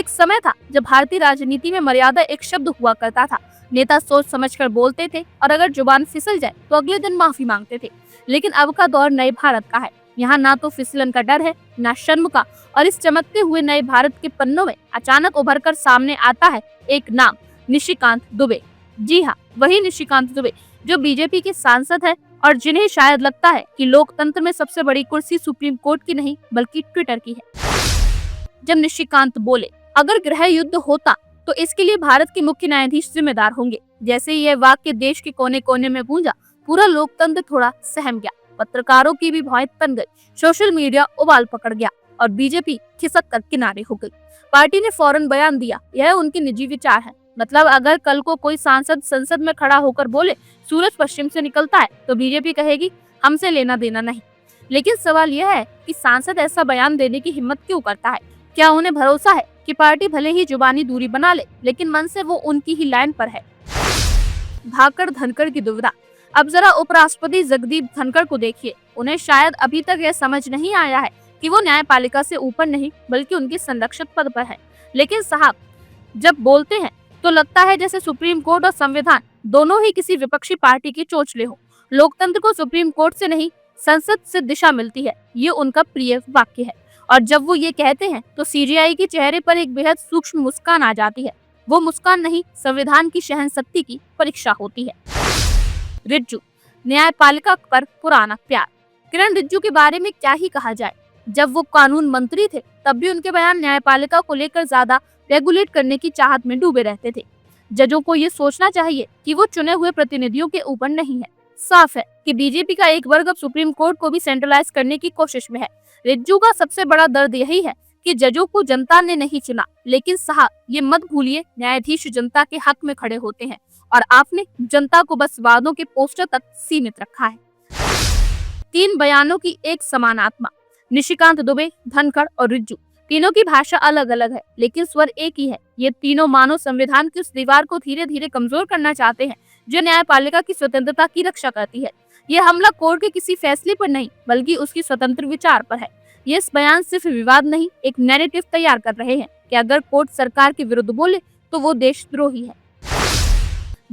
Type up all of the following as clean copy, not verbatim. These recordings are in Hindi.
एक समय था जब भारतीय राजनीति में मर्यादा एक शब्द हुआ करता था। नेता सोच समझकर बोलते थे और अगर जुबान फिसल जाए तो अगले दिन माफी मांगते थे। लेकिन अब का दौर नए भारत का है। यहाँ ना तो फिसलन का डर है, ना शर्म का। और इस चमकते हुए नए भारत के पन्नों में अचानक उभर कर सामने आता है एक नाम, निशिकांत दुबे। जी हाँ, वही निशिकांत दुबे जो बीजेपी के सांसद है और जिन्हें शायद लगता है कि लोकतंत्र में सबसे बड़ी कुर्सी सुप्रीम कोर्ट की नहीं बल्कि ट्विटर की है। जब निशिकांत बोले, अगर गृह युद्ध होता तो इसके लिए भारत के मुख्य न्यायाधीश जिम्मेदार होंगे। जैसे ही यह वाक्य देश के कोने कोने में गूंजा, पूरा लोकतंत्र थोड़ा सहम गया। पत्रकारों की भी भौं तन गई, सोशल मीडिया उबाल पकड़ गया और बीजेपी खिसक कर किनारे हो गई। पार्टी ने फौरन बयान दिया, यह उनके निजी विचार है। मतलब अगर कल को कोई सांसद संसद में खड़ा होकर बोले सूरज पश्चिम से निकलता है तो बीजेपी कहेगी हमसे लेना देना नहीं। लेकिन सवाल यह है कि सांसद ऐसा बयान देने की हिम्मत क्यों करता है? क्या उन्हें भरोसा है कि पार्टी भले ही जुबानी दूरी बना ले लेकिन मन से वो उनकी ही लाइन पर है? भाकर धनखड़ की दुविधा। अब जरा उपराष्ट्रपति जगदीप धनखड़ को देखिए। उन्हें शायद अभी तक यह समझ नहीं आया है कि वो न्यायपालिका से ऊपर नहीं बल्कि उनके संरक्षक पद पर है। लेकिन साहब जब बोलते हैं तो लगता है जैसे सुप्रीम कोर्ट और संविधान दोनों ही किसी विपक्षी पार्टी के चोंचले हो। लोकतंत्र को सुप्रीम कोर्ट से नहीं संसद से दिशा मिलती है, ये उनका प्रिय वाक्य है। और जब वो ये कहते हैं तो सीजीआई के चेहरे पर एक बेहद सूक्ष्म मुस्कान आ जाती है। वो मुस्कान नहीं, संविधान की सहनशक्ति की परीक्षा होती है। रिज्जू, न्यायपालिका पर पुराना प्यार। किरण रिज्जू के बारे में क्या ही कहा जाए। जब वो कानून मंत्री थे तब भी उनके बयान न्यायपालिका को लेकर ज्यादा रेगुलेट करने की चाहत में डूबे रहते थे। जजों को ये सोचना चाहिए कि वो चुने हुए प्रतिनिधियों के ऊपर नहीं है। साफ है कि बीजेपी का एक वर्ग अब सुप्रीम कोर्ट को भी सेंट्रलाइज करने की कोशिश में है। रिज्जू का सबसे बड़ा दर्द यही है कि जजों को जनता ने नहीं चुना। लेकिन साहब ये मत भूलिए, न्यायाधीश जनता के हक में खड़े होते हैं और आपने जनता को बस वादों के पोस्टर तक सीमित रखा है। 3 बयानों की एक समान आत्मा। निशिकांत दुबे, धनखड़ और रिज्जू, तीनों की भाषा अलग अलग है लेकिन स्वर एक ही है। ये तीनों मानव संविधान की उस दीवार को धीरे धीरे कमजोर करना चाहते हैं जो न्यायपालिका की स्वतंत्रता की रक्षा करती है। ये हमला कोर्ट के किसी फैसले पर नहीं बल्कि उसकी स्वतंत्र विचार पर है। ये इस बयान सिर्फ विवाद नहीं, एक नैरेटिव तैयार कर रहे हैं कि अगर कोर्ट सरकार के विरुद्ध बोले तो वो देशद्रोही है।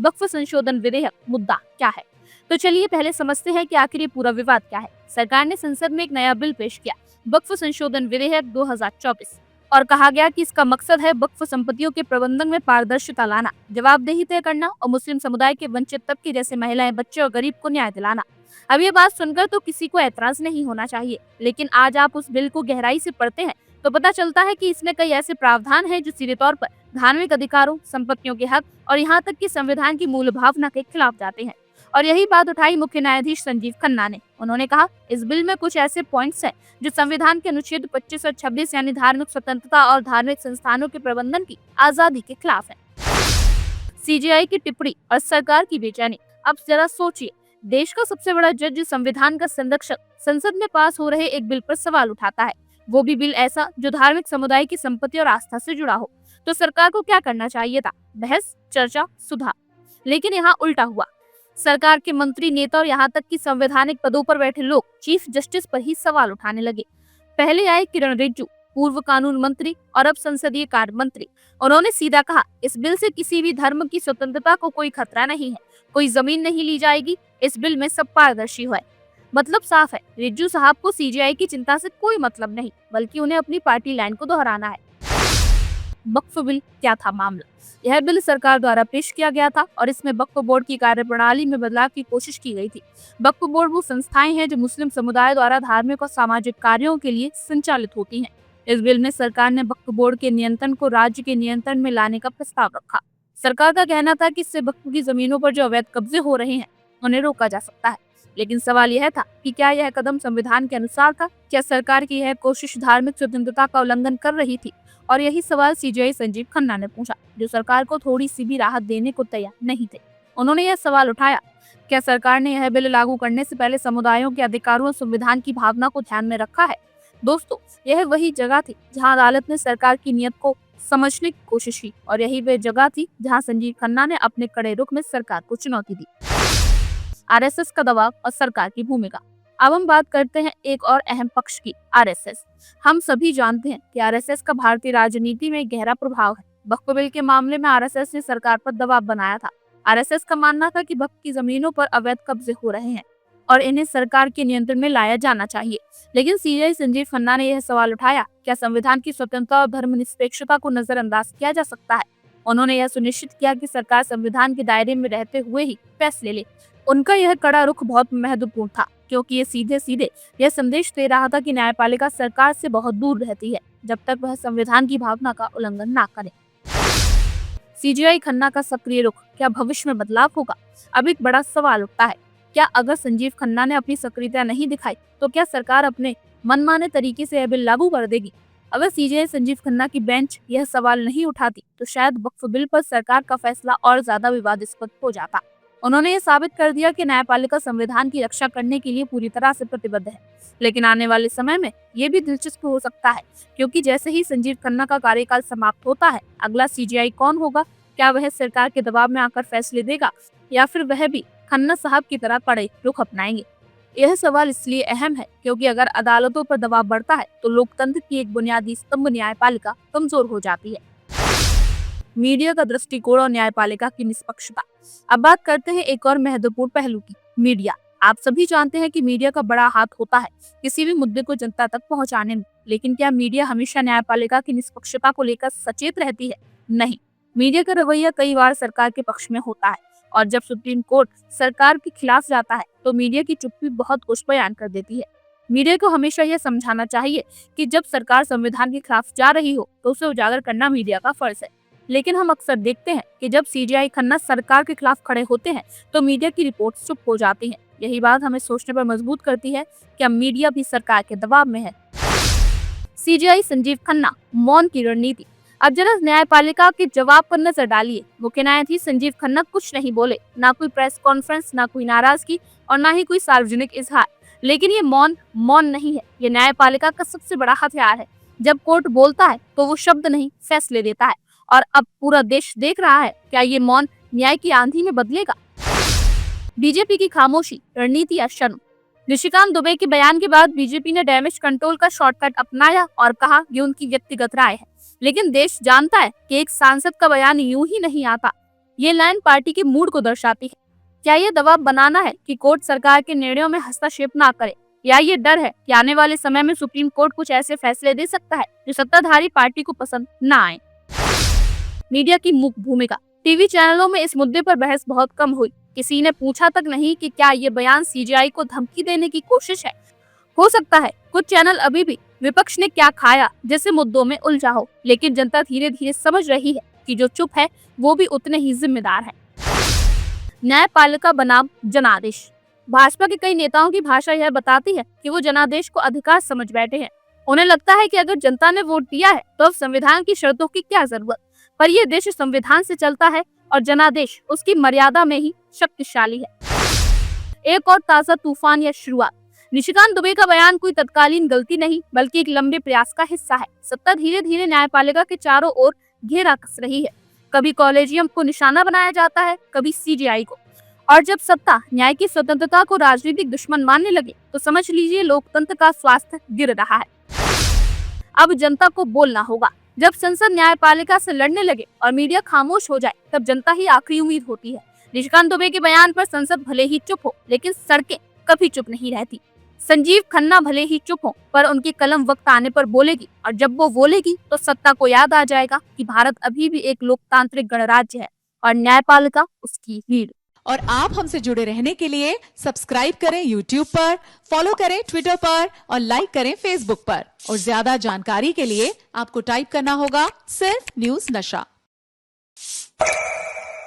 वक्फ संशोधन विधेयक मुद्दा क्या है? तो चलिए पहले समझते हैं कि आखिर ये पूरा विवाद क्या है। सरकार ने संसद में एक नया बिल पेश किया, वक्फ संशोधन विधेयक 2024, और कहा गया कि इसका मकसद है वक्फ संपत्तियों के प्रबंधन में पारदर्शिता लाना, जवाबदेही तय करना और मुस्लिम समुदाय के वंचित तबके जैसे महिलाएं, बच्चे और गरीब को न्याय दिलाना। अब ये बात सुनकर तो किसी को ऐतराज नहीं होना चाहिए, लेकिन आज आप उस बिल को गहराई से पढ़ते हैं तो पता चलता है कि इसमें कई ऐसे प्रावधान हैं जो सीधे तौर पर धार्मिक अधिकारों, संपत्तियों के हक और यहाँ तक कि संविधान की मूल भावना के खिलाफ जाते हैं। और यही बात उठाई मुख्य न्यायाधीश संजीव खन्ना ने। उन्होंने कहा इस बिल में कुछ ऐसे पॉइंट्स हैं जो संविधान के अनुच्छेद 25 और 26 यानी धार्मिक स्वतंत्रता और धार्मिक संस्थानों के प्रबंधन की आजादी के खिलाफ है। सीजीआई की टिप्पणी और सरकार की बेचैनी। अब जरा सोचिए, देश का सबसे बड़ा जज, संविधान का संरक्षक, संसद में पास हो रहे एक बिल पर सवाल उठाता है, वो भी बिल ऐसा जो धार्मिक समुदाय की संपत्ति और आस्था से जुड़ा हो। तो सरकार को क्या करना चाहिए था? बहस, चर्चा, सुधार। लेकिन यहाँ उल्टा हुआ। सरकार के मंत्री, नेता और यहाँ तक कि संवैधानिक पदों पर बैठे लोग चीफ जस्टिस पर ही सवाल उठाने लगे। पहले आए किरण रिज्जू, पूर्व कानून मंत्री और अब संसदीय कार्य मंत्री। उन्होंने सीधा कहा इस बिल से किसी भी धर्म की स्वतंत्रता को कोई खतरा नहीं है, कोई जमीन नहीं ली जाएगी, इस बिल में सब पारदर्शी है। मतलब साफ है, रिज्जू साहब को सीजीआई की चिंता से कोई मतलब नहीं बल्कि उन्हें अपनी पार्टी लाइन को दोहराना है। वक्फ बिल क्या था मामला? यह बिल सरकार द्वारा पेश किया गया था और इसमें वक्फ बोर्ड की कार्यप्रणाली में बदलाव की कोशिश की गई थी। वक्फ बोर्ड वो संस्थाएं हैं जो मुस्लिम समुदाय द्वारा धार्मिक और सामाजिक कार्यों के लिए संचालित होती हैं। इस बिल में सरकार ने वक्फ बोर्ड के नियंत्रण को राज्य के नियंत्रण में लाने का प्रस्ताव रखा। सरकार का कहना था कि इससे वक्फ की जमीनों पर जो अवैध कब्जे हो रहे हैं उन्हें रोका जा सकता है। लेकिन सवाल यह था कि क्या यह कदम संविधान के अनुसार था? क्या सरकार की यह कोशिश धार्मिक स्वतंत्रता का उल्लंघन कर रही थी? और यही सवाल सीजीआई संजीव खन्ना ने पूछा, जो सरकार को थोड़ी सी भी राहत देने को तैयार नहीं थे। उन्होंने यह सवाल उठाया, क्या सरकार ने यह बिल लागू करने से पहले समुदायों के अधिकारों और संविधान की भावना को ध्यान में रखा है? दोस्तों, यह वही जगह थी जहां अदालत ने सरकार की नीयत को समझने की कोशिश की और यही वह जगह थी जहां संजीव खन्ना ने अपने कड़े रुख में सरकार को चुनौती दी। आरएसएस का दबाव और सरकार की भूमिका। अब हम बात करते हैं एक और अहम पक्ष की, आरएसएस। हम सभी जानते हैं कि आरएसएस का भारतीय राजनीति में गहरा प्रभाव है। वक्फ बिल के मामले में आरएसएस ने सरकार पर दबाव बनाया था। आरएसएस का मानना था कि वक्फ की जमीनों पर अवैध कब्जे हो रहे हैं और इन्हें सरकार के नियंत्रण में लाया जाना चाहिए। लेकिन सीजेआई संजीव खन्ना ने यह सवाल उठाया, क्या संविधान की स्वतंत्रता और धर्मनिरपेक्षता को नजरअंदाज किया जा सकता है? उन्होंने यह सुनिश्चित किया कि सरकार संविधान के दायरे में रहते हुए ही फैसले ले। उनका यह कड़ा रुख बहुत महत्वपूर्ण था, क्योंकि ये सीधे सीधे यह संदेश दे रहा था कि न्यायपालिका सरकार से बहुत दूर रहती है जब तक वह संविधान की भावना का उल्लंघन ना करे। सीजेआई खन्ना का सक्रिय रुख, क्या भविष्य में बदलाव होगा? अब एक बड़ा सवाल उठता है, क्या अगर संजीव खन्ना ने अपनी सक्रियता नहीं दिखाई तो क्या सरकार अपने मनमाने तरीके से यह बिल लागू कर देगी? अगर सीजेआई संजीव खन्ना की बेंच यह सवाल नहीं उठाती तो शायद वक्फ बिल पर सरकार का फैसला और ज्यादा विवादास्पद हो जाता। उन्होंने ये साबित कर दिया कि न्यायपालिका संविधान की रक्षा करने के लिए पूरी तरह से प्रतिबद्ध है। लेकिन आने वाले समय में ये भी दिलचस्प हो सकता है, क्योंकि जैसे ही संजीव खन्ना का कार्यकाल समाप्त होता है, अगला सीजेआई कौन होगा? क्या वह सरकार के दबाव में आकर फैसले देगा या फिर वह भी खन्ना साहब की तरह कड़े रुख अपनाएंगे? यह सवाल इसलिए अहम है क्योंकि अगर अदालतों पर दबाव बढ़ता है तो लोकतंत्र की एक बुनियादी स्तंभ न्यायपालिका कमजोर हो जाती है। मीडिया का दृष्टिकोण और न्यायपालिका की निष्पक्षता। अब बात करते हैं एक और महत्वपूर्ण पहलू की, मीडिया। आप सभी जानते हैं कि मीडिया का बड़ा हाथ होता है किसी भी मुद्दे को जनता तक पहुंचाने में, लेकिन क्या मीडिया हमेशा न्यायपालिका की निष्पक्षता को लेकर सचेत रहती है? नहीं। मीडिया का रवैया कई बार सरकार के पक्ष में होता है और जब सुप्रीम कोर्ट सरकार के खिलाफ जाता है तो मीडिया की चुप्पी बहुत कुछ बयान कर देती है। मीडिया को हमेशा यह समझाना चाहिए कि जब सरकार संविधान के खिलाफ जा रही हो तो उसे उजागर करना मीडिया का फर्ज है। लेकिन हम अक्सर देखते हैं कि जब सीजेआई खन्ना सरकार के खिलाफ खड़े होते हैं तो मीडिया की रिपोर्ट चुप हो जाती है। यही बात हमें सोचने पर मजबूर करती है कि अब मीडिया भी सरकार के दबाव में है। सीजेआई संजीव खन्ना, मौन की रणनीति। अब जरा न्यायपालिका के जवाब पर नजर डालिए। मुख्य न्यायाधीश संजीव खन्ना कुछ नहीं बोले, ना कोई प्रेस कॉन्फ्रेंस, ना कोई नाराजगी और ना ही कोई सार्वजनिक इजहार। लेकिन ये मौन नहीं है, ये न्यायपालिका का सबसे बड़ा हथियार है। जब कोर्ट बोलता है तो वो शब्द नहीं, फैसले देता है। और अब पूरा देश देख रहा है, क्या ये मौन न्याय की आंधी में बदलेगा? बीजेपी की खामोशी, रणनीति या शर्म। निशिकांत दुबे के बयान के बाद बीजेपी ने डैमेज कंट्रोल का शॉर्टकट अपनाया और कहा ये उनकी व्यक्तिगत राय है। लेकिन देश जानता है कि एक सांसद का बयान यूं ही नहीं आता। ये लाइन पार्टी के मूड को दर्शाती है। क्या ये दबाव बनाना है कि कोर्ट सरकार के निर्णयों में हस्तक्षेप ना करे, या ये डर है कि आने वाले समय में सुप्रीम कोर्ट कुछ ऐसे फैसले दे सकता है जो सत्ताधारी पार्टी को पसंद ना आए? मीडिया की मुख्य भूमिका। टीवी चैनलों में इस मुद्दे पर बहस बहुत कम हुई। किसी ने पूछा तक नहीं कि क्या ये बयान सीजेआई को धमकी देने की कोशिश है। हो सकता है कुछ चैनल अभी भी विपक्ष ने क्या खाया जैसे मुद्दों में उलझा हो, लेकिन जनता धीरे धीरे समझ रही है कि जो चुप है वो भी उतने ही जिम्मेदार है। न्यायपालिका बनाम जनादेश। भाजपा के कई नेताओं की भाषा यह बताती है कि वो जनादेश को अधिकार समझ बैठे हैं। उन्हें लगता है कि अगर जनता ने वोट दिया है तो अब संविधान की शर्तों की क्या जरूरत। पर यह देश संविधान से चलता है और जनादेश उसकी मर्यादा में ही शक्तिशाली है। एक और ताजा तूफान या शुरुआत। निशिकांत दुबे का बयान कोई तत्कालीन गलती नहीं बल्कि एक लंबे प्रयास का हिस्सा है। सत्ता धीरे धीरे न्यायपालिका के चारों ओर घेरा कस रही है। कभी कॉलेजियम को निशाना बनाया जाता है, कभी सीजेआई को। और जब सत्ता न्याय की स्वतंत्रता को राजनीतिक दुश्मन मानने लगे तो समझ लीजिए लोकतंत्र का स्वास्थ्य गिर रहा है। अब जनता को बोलना होगा। जब संसद न्यायपालिका से लड़ने लगे और मीडिया खामोश हो जाए तब जनता ही आखिरी उम्मीद होती है। निशिकांत दुबे के बयान पर संसद भले ही चुप हो, लेकिन सड़कें कभी चुप नहीं रहती। संजीव खन्ना भले ही चुप हो, पर उनकी कलम वक्त आने पर बोलेगी, और जब वो बोलेगी तो सत्ता को याद आ जाएगा कि भारत अभी भी एक लोकतांत्रिक गणराज्य है और न्यायपालिका उसकी रीढ़। और आप हमसे जुड़े रहने के लिए सब्सक्राइब करें YouTube पर, फॉलो करें Twitter पर और लाइक करें Facebook पर। और ज्यादा जानकारी के लिए आपको टाइप करना होगा सिर्फ न्यूज़ नशा।